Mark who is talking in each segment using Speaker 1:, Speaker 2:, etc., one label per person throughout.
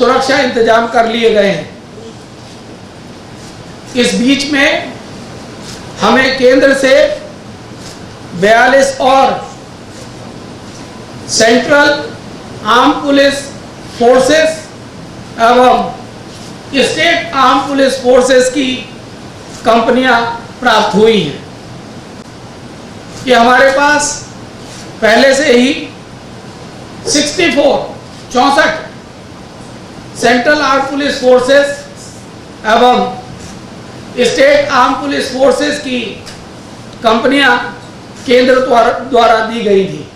Speaker 1: सुरक्षा इंतजाम कर लिए गए हैं। इस बीच में हमें केंद्र से 42 और सेंट्रल आर्म पुलिस फोर्सेस एवं स्टेट आर्म पुलिस फोर्सेस की कंपनियां प्राप्त हुई हैं। ये हमारे पास पहले से ही 64 सेंट्रल आर्म पुलिस फोर्सेस एवं स्टेट आर्म पुलिस फोर्सेस की कंपनियां केंद्र द्वारा दी गई थी।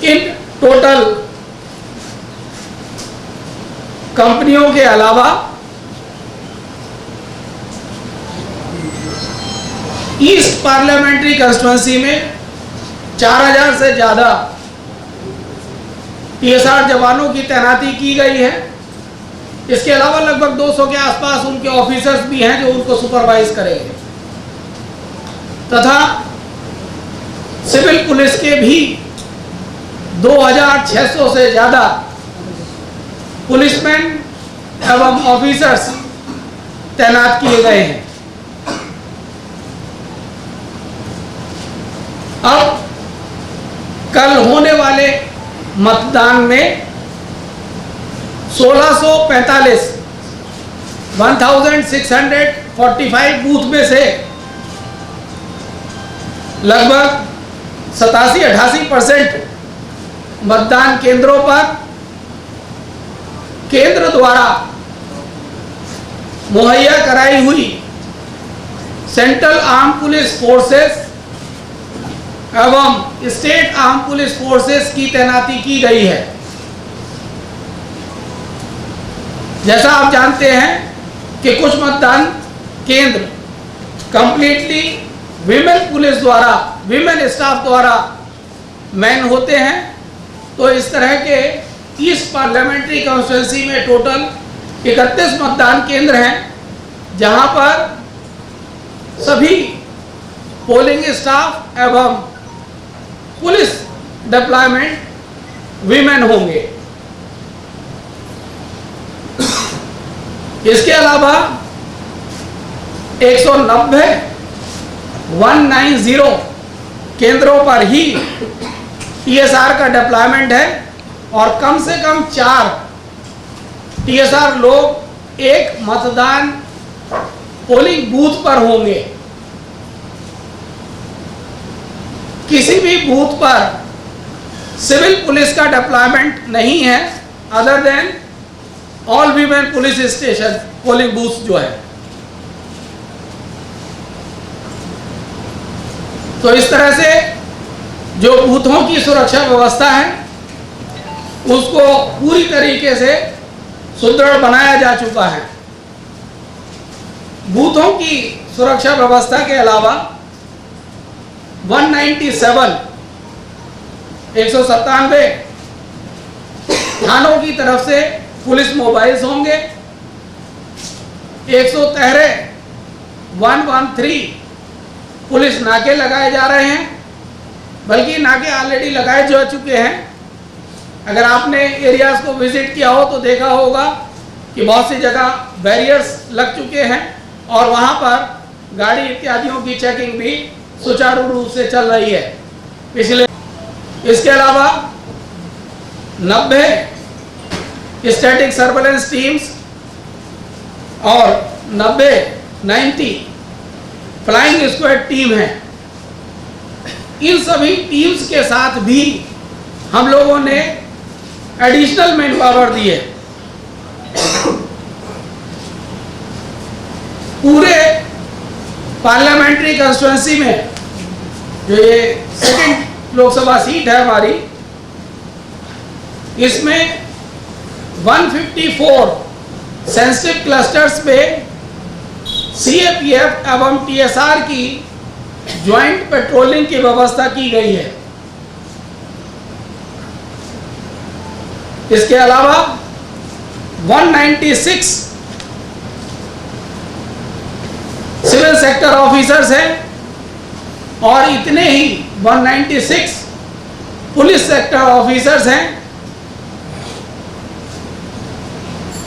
Speaker 1: इन टोटल कंपनियों के अलावा ईस्ट पार्लियामेंट्री कंस्टिट्यूंसी में 4000 से ज्यादा TSR जवानों की तैनाती की गई है। इसके अलावा लगभग 200 के आसपास उनके ऑफिसर्स भी हैं जो उनको सुपरवाइज करेंगे, तथा सिविल पुलिस के भी 2600 से ज्यादा पुलिसमैन एवं ऑफिसर्स तैनात किए गए हैं। अब कल होने वाले मतदान में 1645 बूथ में से लगभग 87-88% मतदान केंद्रों पर केंद्र द्वारा मुहैया कराई हुई सेंट्रल आर्म पुलिस फोर्सेस एवं स्टेट आर्म पुलिस फोर्सेस की तैनाती की गई है। जैसा आप जानते हैं कि कुछ मतदान केंद्र कंप्लीटली विमेन पुलिस द्वारा, विमेन स्टाफ द्वारा मैन होते हैं, तो इस तरह के ईस्ट पार्लियामेंट्री कॉन्स्टिट्यूंसी में टोटल 31 मतदान केंद्र हैं जहां पर सभी पोलिंग स्टाफ एवं पुलिस डिप्लॉयमेंट विमेन होंगे। इसके अलावा 190 केंद्रों पर ही TSR का डिप्लॉयमेंट है और कम से कम 4 TSR लोग एक मतदान पोलिंग बूथ पर होंगे। किसी भी बूथ पर सिविल पुलिस का डिप्लॉयमेंट नहीं है other than all women police station polling booth जो है। तो इस तरह से जो बूथों की सुरक्षा व्यवस्था है उसको पूरी तरीके से सुदृढ़ बनाया जा चुका है। बूथों की सुरक्षा व्यवस्था के अलावा 197 थानों की तरफ से पुलिस मोबाइल्स होंगे। 113 पुलिस नाके लगाए जा रहे हैं, बल्कि नाके ऑलरेडी लगाए जा चुके हैं। अगर आपने एरियाज को विजिट किया हो तो देखा होगा कि बहुत सी जगह बैरियर्स लग चुके हैं और वहां पर गाड़ी इत्यादियों की चेकिंग भी सुचारू रूप से चल रही है पिछले। इसके अलावा 90 स्टैटिक सर्वेलेंस टीम्स और 90 फ्लाइंग स्क्वाड टीम है। इन सभी टीम्स के साथ भी हम लोगों ने एडिशनल मैन पावर दी है। पूरे पार्लियामेंट्री कंस्टिट्यूंसी में जो ये सेकंड लोकसभा सीट है हमारी, इसमें 154 सेंसिटिव क्लस्टर्स में CAPF एवं TSR की ज्वाइंट पेट्रोलिंग की व्यवस्था की गई है। इसके अलावा 196 सिविल सेक्टर ऑफिसर्स हैं और इतने ही 196 पुलिस सेक्टर ऑफिसर्स हैं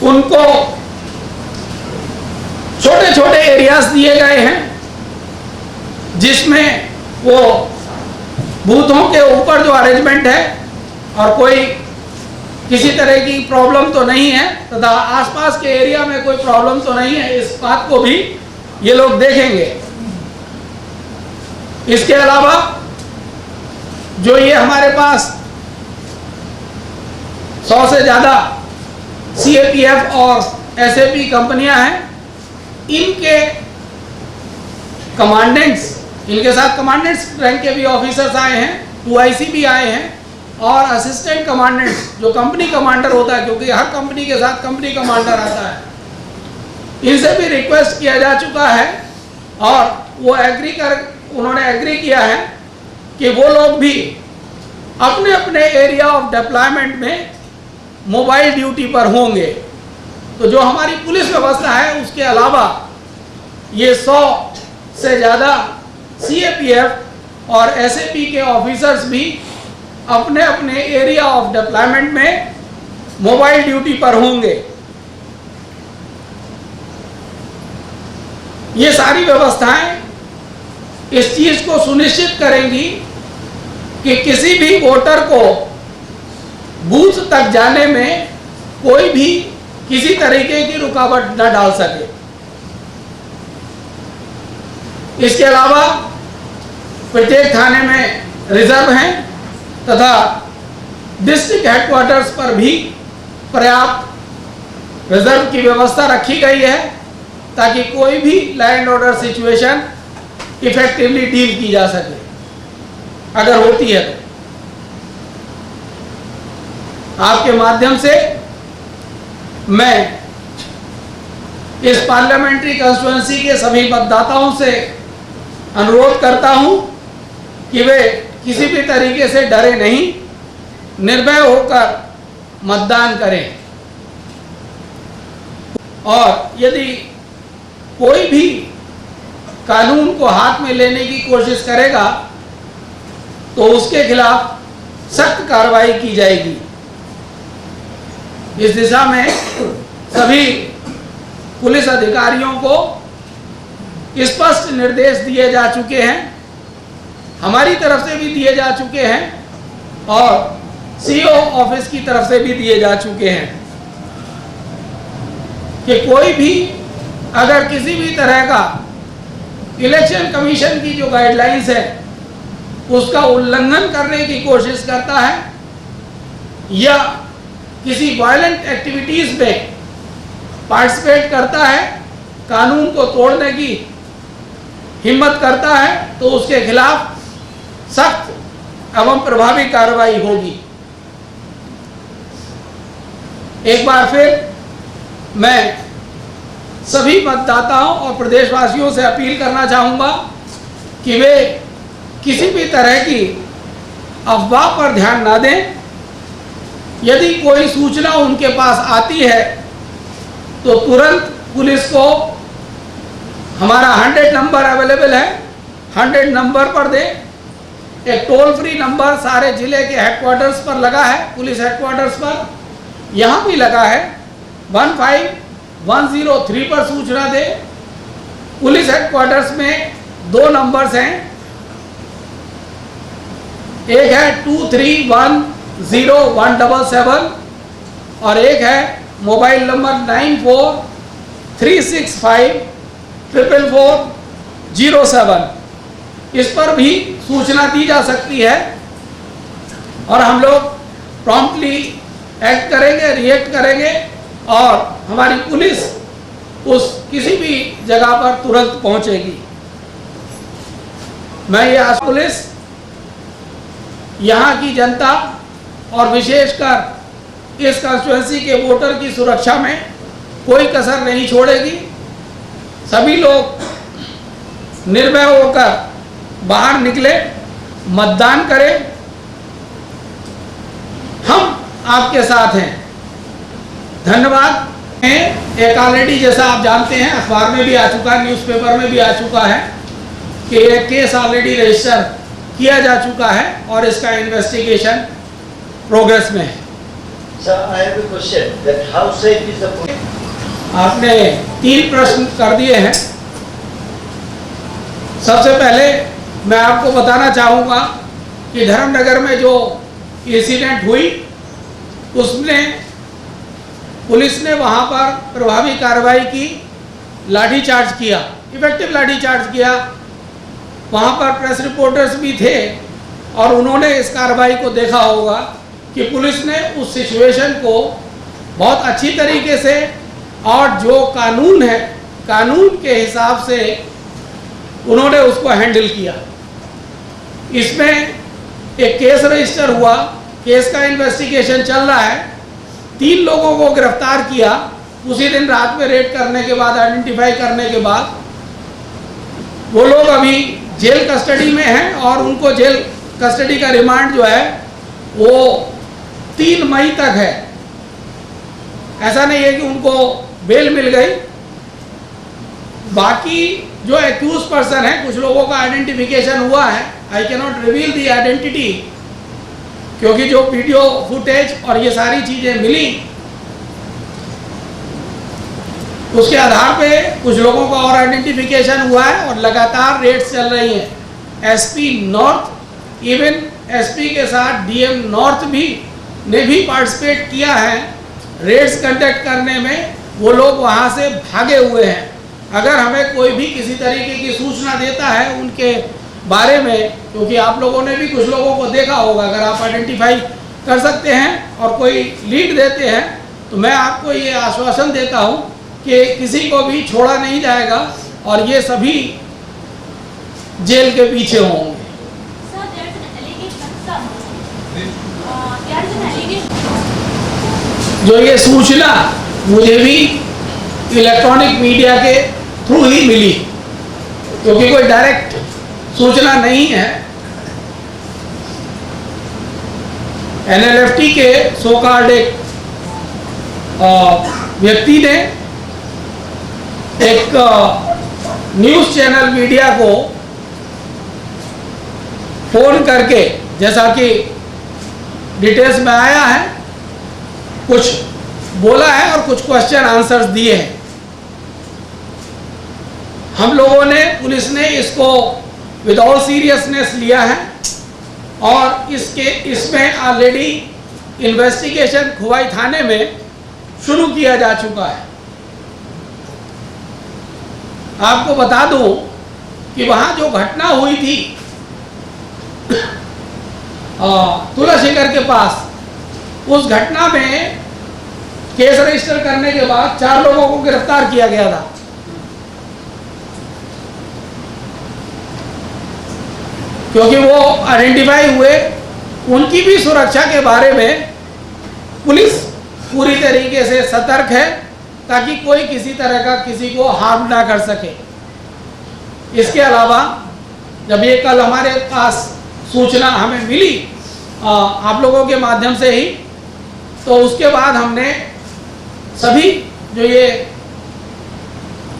Speaker 1: उनको छोटे छोटे एरियाज दिए गए हैं जिसमें वो बूथों के ऊपर जो अरेंजमेंट है और कोई किसी तरह की प्रॉब्लम तो नहीं है तथा आसपास के एरिया में कोई प्रॉब्लम तो नहीं है, इस बात को भी ये लोग देखेंगे। इसके अलावा जो ये हमारे पास 100 से ज़्यादा CAPF और SAP कंपनियां हैं, इनके कमांडेंट्स, इनके साथ कमांडेंट्स रैंक के भी ऑफिसर्स आए हैं, 2IC भी आए हैं और असिस्टेंट कमांडेंट्स जो कंपनी कमांडर होता है, क्योंकि हर कंपनी के साथ कंपनी कमांडर आता है, इनसे भी रिक्वेस्ट किया जा चुका है और वो उन्होंने एग्री किया है कि वो लोग भी अपने अपने एरिया ऑफ डिप्लॉयमेंट में मोबाइल ड्यूटी पर होंगे। तो जो हमारी पुलिस व्यवस्था है उसके अलावा ये 100 से ज़्यादा CAPF और SAP के ऑफिसर्स भी अपने अपने एरिया ऑफ डिप्लॉयमेंट में मोबाइल ड्यूटी पर होंगे। ये सारी व्यवस्थाएं इस चीज को सुनिश्चित करेंगी कि किसी भी वोटर को बूथ तक जाने में कोई भी किसी तरीके की रुकावट न डाल सके। इसके अलावा प्रत्येक थाने में रिजर्व हैं तथा डिस्ट्रिक्ट हेडक्वार्टर्स पर भी पर्याप्त रिजर्व की व्यवस्था रखी गई है ताकि कोई भी land order situation effectively deal की जा सके अगर होती है तो। आपके माध्यम से मैं इस पार्लियामेंट्री कंस्टिट्यूएंसी के सभी मतदाताओं से अनुरोध करता हूं कि वे किसी भी तरीके से डरे नहीं, निर्भय होकर मतदान करें और यदि कोई भी कानून को हाथ में लेने की कोशिश करेगा तो उसके खिलाफ सख्त कार्रवाई की जाएगी। इस दिशा में सभी पुलिस अधिकारियों को स्पष्ट निर्देश दिए जा चुके हैं, हमारी तरफ से भी दिए जा चुके हैं और CO ऑफिस की तरफ से भी दिए जा चुके हैं कि कोई भी अगर किसी भी तरह का इलेक्शन कमीशन की जो गाइडलाइंस है उसका उल्लंघन करने की कोशिश करता है या किसी वायलेंट एक्टिविटीज में पार्टिसिपेट करता है, कानून को तोड़ने की हिम्मत करता है, तो उसके खिलाफ सख्त एवं प्रभावी कार्रवाई होगी। एक बार फिर मैं सभी मतदाताओं और प्रदेशवासियों से अपील करना चाहूँगा कि वे किसी भी तरह की अफवाह पर ध्यान ना दें। यदि कोई सूचना उनके पास आती है तो तुरंत पुलिस को हमारा 100 नंबर अवेलेबल है, 100 नंबर पर दें। एक टोल फ्री नंबर सारे जिले के हेडक्वार्टर्स पर लगा है, पुलिस हेडक्वार्टर्स पर यहाँ भी लगा है, 15103 पर सूचना दे। पुलिस हेडक्वार्टर्स में 2 नंबर्स हैं, एक है 2310-177 और एक है मोबाइल नंबर 9436544407। इस पर भी सूचना दी जा सकती है और हम लोग प्रॉम्प्टली एक्ट करेंगे, रिएक्ट करेंगे और हमारी पुलिस उस किसी भी जगह पर तुरंत पहुंचेगी। मैं ये आज पुलिस यहाँ की जनता और विशेषकर इस कंस्टिट्यूएंसी के वोटर की सुरक्षा में कोई कसर नहीं छोड़ेगी। सभी लोग निर्भय होकर बाहर निकले, मतदान करें, हम आपके साथ हैं। धन्यवाद। एक ऑलरेडी जैसा आप जानते हैं अखबार में भी आ चुका है, न्यूज़पेपर में भी आ चुका है कि एक केस ऑलरेडी रजिस्टर किया जा चुका है और इसका इन्वेस्टिगेशन प्रोग्रेस में है।
Speaker 2: Sir, I have a question. That how safe is the police?
Speaker 1: आपने 3 प्रश्न कर दिए हैं। सबसे पहले मैं आपको बताना चाहूँगा कि धर्मनगर में जो इंसिडेंट हुई उसमें पुलिस ने वहाँ पर प्रभावी कार्रवाई की, लाठीचार्ज किया, इफेक्टिव लाठीचार्ज किया। वहाँ पर प्रेस रिपोर्टर्स भी थे और उन्होंने इस कार्रवाई को देखा होगा कि पुलिस ने उस सिचुएशन को बहुत अच्छी तरीके से और जो कानून है, कानून के हिसाब से उन्होंने उसको हैंडल किया। इसमें एक केस रजिस्टर हुआ, केस का इन्वेस्टिगेशन चल रहा है। 3 लोगों को गिरफ्तार किया उसी दिन रात में रेड करने के बाद, आइडेंटिफाई करने के बाद। वो लोग अभी जेल कस्टडी में हैं और उनको जेल कस्टडी का रिमांड जो है वो 3 मई तक है। ऐसा नहीं है कि उनको बेल मिल गई। बाकी जो एक्यूज पर्सन है, कुछ लोगों का आइडेंटिफिकेशन हुआ है। I can not reveal the identity, क्योंकि जो वीडियो फुटेज और ये सारी चीजें मिली उसके आधार पे कुछ लोगों का और आइडेंटिफिकेशन हुआ है और लगातार रेड्स चल रही हैं। एसपी नॉर्थ, इवन एसपी के साथ डीएम नॉर्थ ने भी पार्टिसिपेट किया है रेड्स कंडक्ट करने में। वो लोग वहाँ से भागे हुए हैं। अगर हमें कोई भी किसी तरीके की सूचना देता है उनके बारे में, क्योंकि आप लोगों ने भी कुछ लोगों को देखा होगा, अगर आप आइडेंटिफाई कर सकते हैं और कोई लीड देते हैं तो मैं आपको ये आश्वासन देता हूँ कि किसी को भी छोड़ा नहीं जाएगा और ये सभी जेल के पीछे होंगे। जो ये सूचना मुझे भी इलेक्ट्रॉनिक मीडिया के थ्रू ही मिली, क्योंकि कोई डायरेक्ट सूचना नहीं है। एनएलएफटी के सोकार्ड एक व्यक्ति ने एक न्यूज़ चैनल मीडिया को फोन करके, जैसा कि डिटेल्स में आया है, कुछ बोला है और कुछ क्वेश्चन आंसर्स दिए हैं। हम लोगों ने, पुलिस ने इसको विद ऑल सीरियसनेस लिया है और इसमें ऑलरेडी इन्वेस्टिगेशन खुवाई थाने में शुरू किया जा चुका है। आपको बता दूं कि वहाँ जो घटना हुई थी तुलाशिकर के पास, उस घटना में केस रजिस्टर करने के बाद 4 लोगों को गिरफ्तार किया गया था। क्योंकि वो आइडेंटिफाई हुए, उनकी भी सुरक्षा के बारे में पुलिस पूरी तरीके से सतर्क है ताकि कोई किसी तरह का किसी को हार्म ना कर सके। इसके अलावा जब ये कल हमारे पास सूचना हमें मिली आप लोगों के माध्यम से ही, तो उसके बाद हमने सभी जो ये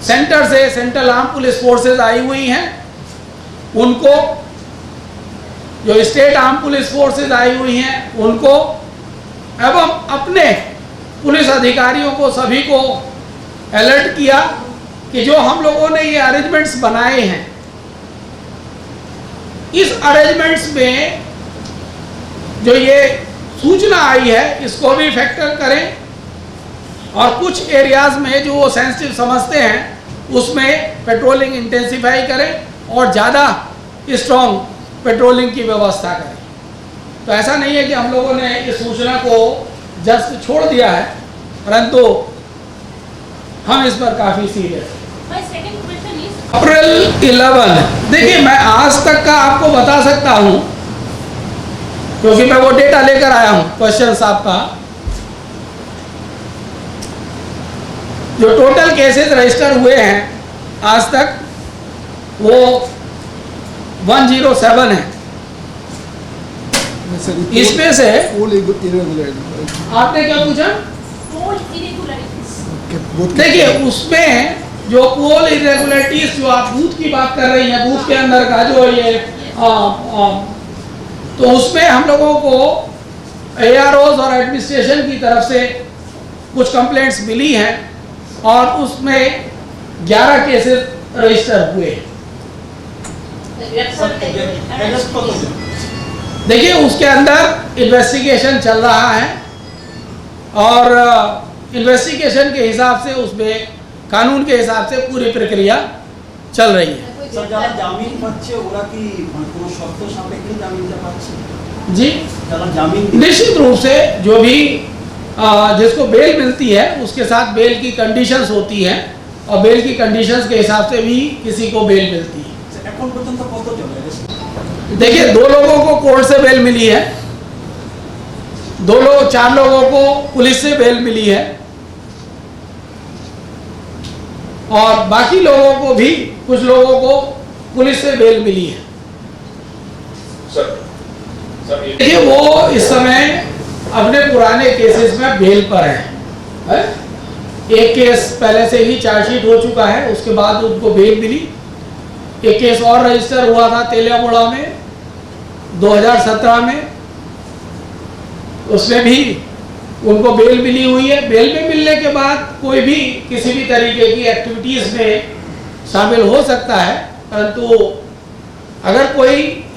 Speaker 1: सेंटर से सेंट्रल आर्म पुलिस फोर्सेस आई हुई हैं उनको, जो स्टेट आर्म पुलिस फोर्सेस आई हुई हैं उनको, एवं अपने पुलिस अधिकारियों को सभी को अलर्ट किया कि जो हम लोगों ने ये अरेंजमेंट्स बनाए हैं, इस अरेंजमेंट्स में जो ये सूचना आई है इसको भी फैक्टर करें और कुछ एरियाज में जो वो सेंसिटिव समझते हैं उसमें पेट्रोलिंग इंटेंसिफाई करें और ज़्यादा स्ट्रॉन्ग पेट्रोलिंग की व्यवस्था करें। तो ऐसा नहीं है कि हम लोगों ने इस सूचना को जस्ट छोड़ दिया है, परंतु हम इस पर काफ़ी सीरियस। अप्रैल 11, देखिए मैं आज तक का आपको बता सकता हूं क्योंकि मैं वो डेटा लेकर आया हूं क्वेश्चन आपका। जो टोटल केसेस रजिस्टर हुए हैं आज तक वो 107 है। इसमें से आपने क्या पूछा? देखिए उसमें जो पोल इरेगुलरिटीज, जो आप बूथ की बात कर रही हैं, बूथ के अंदर का जो ये तो उसमें हम लोगों को AROs और एडमिनिस्ट्रेशन स्टेशन की तरफ से कुछ कंप्लेंट्स मिली हैं और उसमें 11 केसेस रजिस्टर हुए हैं। देखिए, उसके अंदर इन्वेस्टिगेशन चल रहा है और इन्वेस्टिगेशन के हिसाब से उसमें कानून के हिसाब से पूरी प्रक्रिया चल रही है।
Speaker 3: স্যার যারা জামিন পাচ্ছে ওরা কি কোনো শর্ত সাপেক্ষে জামিনটা পাচ্ছে?
Speaker 1: जी,
Speaker 3: যারা জামিন
Speaker 1: निश्चित रूप से जो भी जिसको बेल मिलती है उसके साथ बेल की कंडीशंस होती हैं और बेल की कंडीशंस के हिसाब से भी किसी को बेल मिलती है।
Speaker 3: এখন পর্যন্ত কতজন অ্যারেস্ট?
Speaker 1: देखिए, 2 लोगों को कोर्ट से बेल मिली है, 4 लोगों को पुलिस से बेल मिली है और बाकी लोगों को भी कुछ लोगों को पुलिस से बेल मिली है। देखिए, वो इस समय अपने पुराने केसेस में बेल पर हैं। एक केस पहले से ही चार्जशीट हो चुका है, उसके बाद उनको बेल मिली। एक केस और रजिस्टर हुआ था तेलियामुड़ा में 2017 में, उसमें भी उनको बेल मिली हुई है। बेल में मिलने के बाद कोई भी किसी भी तरीके की एक्टिविटीज में शामिल हो सकता है, परंतु अगर कोई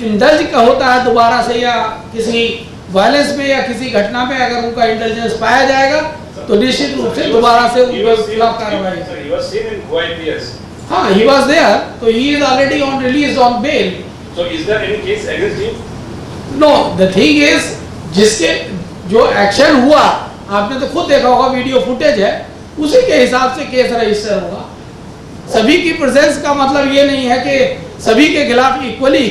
Speaker 1: इंडल्ज का होता है दोबारा से या किसी वायलेंस में या किसी घटना में अगर उनका इंटेलिजेंस पाया जाएगा तो निश्चित रूप से दोबारा से उनके खिलाफ कार्रवाई। हाँ, he was there, so he is already on release on bail.
Speaker 4: So is there any case against him?
Speaker 1: No, the thing is, जिसके जो एक्शन हुआ आपने तो खुद देखा होगा, वीडियो फुटेज है, उसी के हिसाब से केस रजिस्टर होगा। सभी की प्रेजेंस का मतलब ये नहीं है कि सभी के खिलाफ इक्वली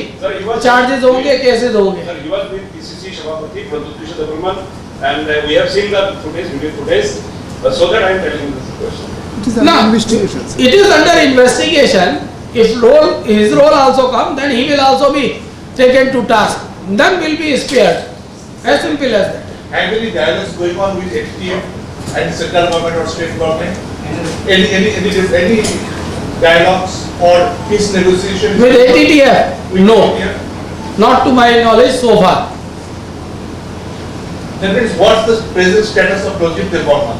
Speaker 1: चार्जेस होंगे, केसेस होंगे।
Speaker 4: Sir, he was with PCC Sabhapati Pradhyut Devarman, and we have seen the footage, video footage. So that I am telling you this question.
Speaker 5: It is under investigation.
Speaker 1: It is under investigation. If his role also come, then he will also be taken to task. None will be spared. As simple as that.
Speaker 6: Have any dialogues going on with HTM and central government or state government? Any dialogues or peace negotiations?
Speaker 1: With ATTF?
Speaker 6: With
Speaker 1: No.
Speaker 6: ATTF?
Speaker 1: Not to my knowledge so far.
Speaker 6: That means what's the present status of Ranjit Devarman?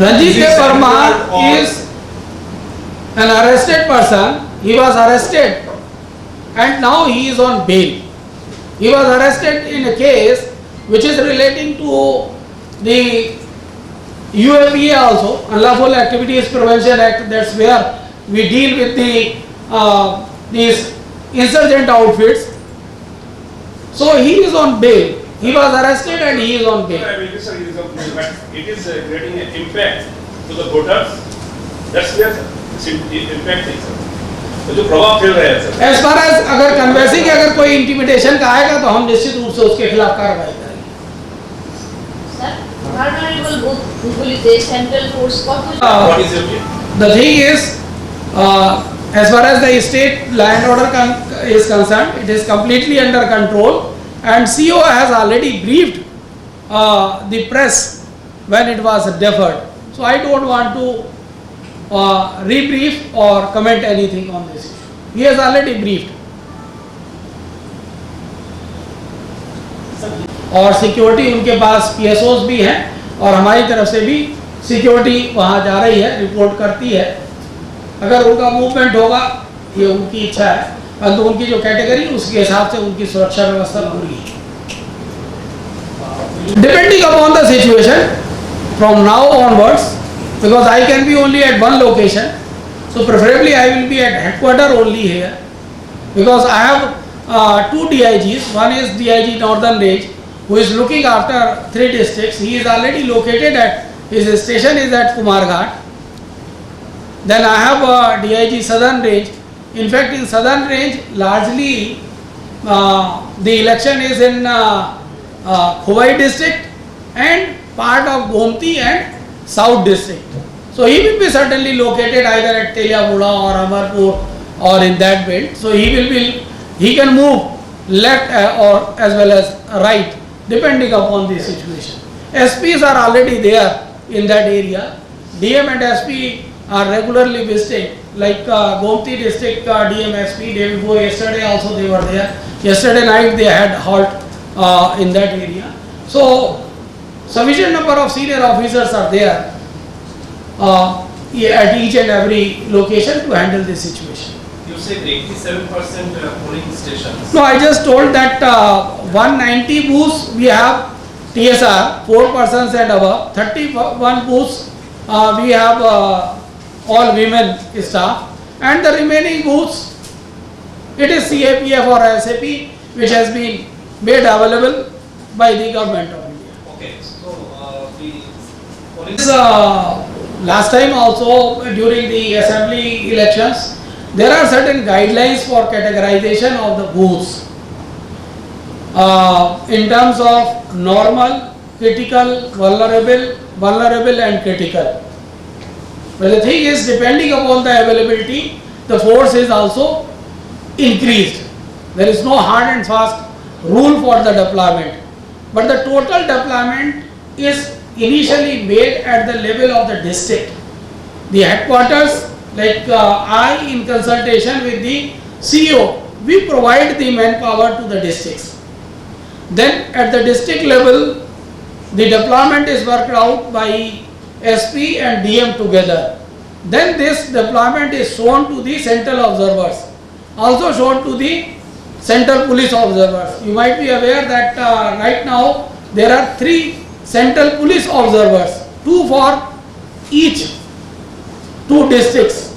Speaker 1: Ranjit
Speaker 6: Is he
Speaker 1: Verma
Speaker 6: surrendered or-
Speaker 1: is an arrested person. He was arrested and now he is on bail. He was arrested in a case which is relating to the UAPA also, Unlawful Activities Prevention Act. That's where we deal with these insurgent outfits. So he is on bail. He was arrested and he is on bail.
Speaker 4: I mean, sir, it is creating an impact to the voters. That's where impact is, sir. तो जो प्रभाव फैल रहा है sir.
Speaker 1: As far as अगर convincing अगर कोई intimidation का आएगा तो हम निश्चित रूप से उसके खिलाफ कार्रवाई करेंगे।
Speaker 7: Sir, vulnerable police, central force,
Speaker 4: What is your view?
Speaker 1: The thing is, as far as the state land order is concerned, it is completely under control, and CO has already briefed the press when it was deferred. So I don't want to rebrief or comment anything on this issue. He has already briefed. और security उनके पास PSOs भी हैं और हमारी तरफ से भी security वहाँ जा रही है, रिपोर्ट करती है। अगर उनका मूवमेंट होगा ये उनकी इच्छा है, परंतु उनकी जो कैटेगरी उसके हिसाब से उनकी सुरक्षा व्यवस्था पूरी है। Depending upon the situation, from now onwards, because I can be only at one location, so preferably I will be at headquarter only here, because I have 2 DIGs. One is DIG Northern Range, who is looking after 3 districts. He is already located at, his station is at Kumarghat. Then I have DIG Southern Range. In fact, in Southern Range, largely the election is in Khowai district and part of Gomti and South district. So he will be certainly located either at Teliamuda or Amarpur or in that belt. So he can move left or as well as right depending upon the situation. SPs are already there in that area. DM and SP are regularly visiting, like Gomti district DM SP day before yesterday also they were there. Yesterday night they had halt in that area. So sufficient number of senior officers are there at each and every location to handle this situation.
Speaker 5: You said 87% polling stations.
Speaker 1: No, I just told that 190 booths we have TSR, 4 persons and above, 31 booths we have all women staff, and the remaining booths it is CAPF or SAP which has been made available by the government of India.
Speaker 5: Okay, so the polling.
Speaker 1: This, last time also during the assembly elections, there are certain guidelines for categorization of the booths in terms of normal, critical, vulnerable and critical. But the thing is, depending upon the availability, the force is also increased. There is no hard and fast rule for the deployment, but the total deployment is initially made at the level of the district. The headquarters, like I in consultation with the CEO, we provide the manpower to the districts. Then at the district level, the deployment is worked out by SP and DM together. Then this deployment is shown to the central observers, also shown to the central police observers. You might be aware that right now there are 3 central police observers, 2 for each 2 districts.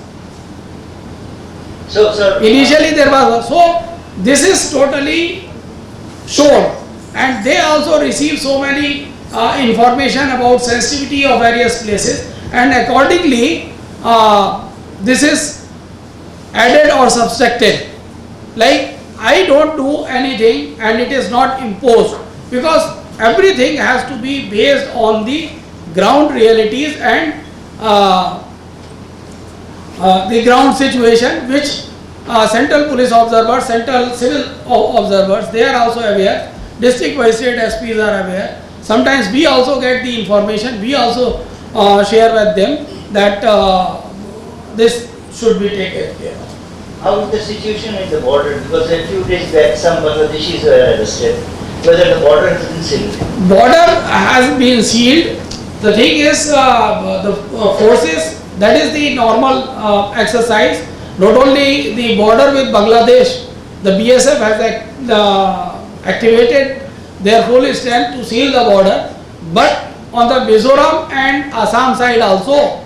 Speaker 2: So, sir.
Speaker 1: Initially there was, so this is totally shown, and they also receive so many information about sensitivity of various places, and accordingly this is added or subtracted. Like I don't do anything and it is not imposed, because everything has to be based on the ground realities and the ground situation, which central police observers, central civil observers, they are also aware. District magistrate SPs are aware. Sometimes we also get the information, we also share with them that this should be taken care of.
Speaker 2: How is the situation at the border? Because a few days back some Bangladeshis were arrested. Whether the border has been sealed?
Speaker 1: Border has been sealed. The thing is, the forces, that is the normal exercise. Not only the border with Bangladesh, the BSF has activated their full strength to seal the border, but on the Mizoram and Assam side also,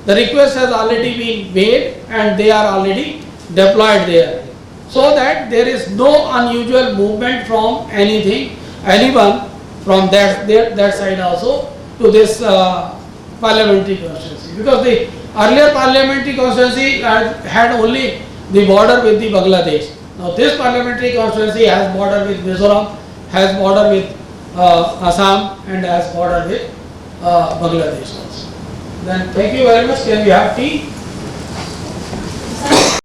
Speaker 1: the request has already been made and they are already deployed there, so that there is no unusual movement from anyone from that side also to this parliamentary constituency, because the earlier parliamentary constituency had only the border with the Bangladesh. Now this parliamentary constituency has border with Mizoram, has border with Assam and has border with Bangladesh also. Then thank you very much. Can we have tea?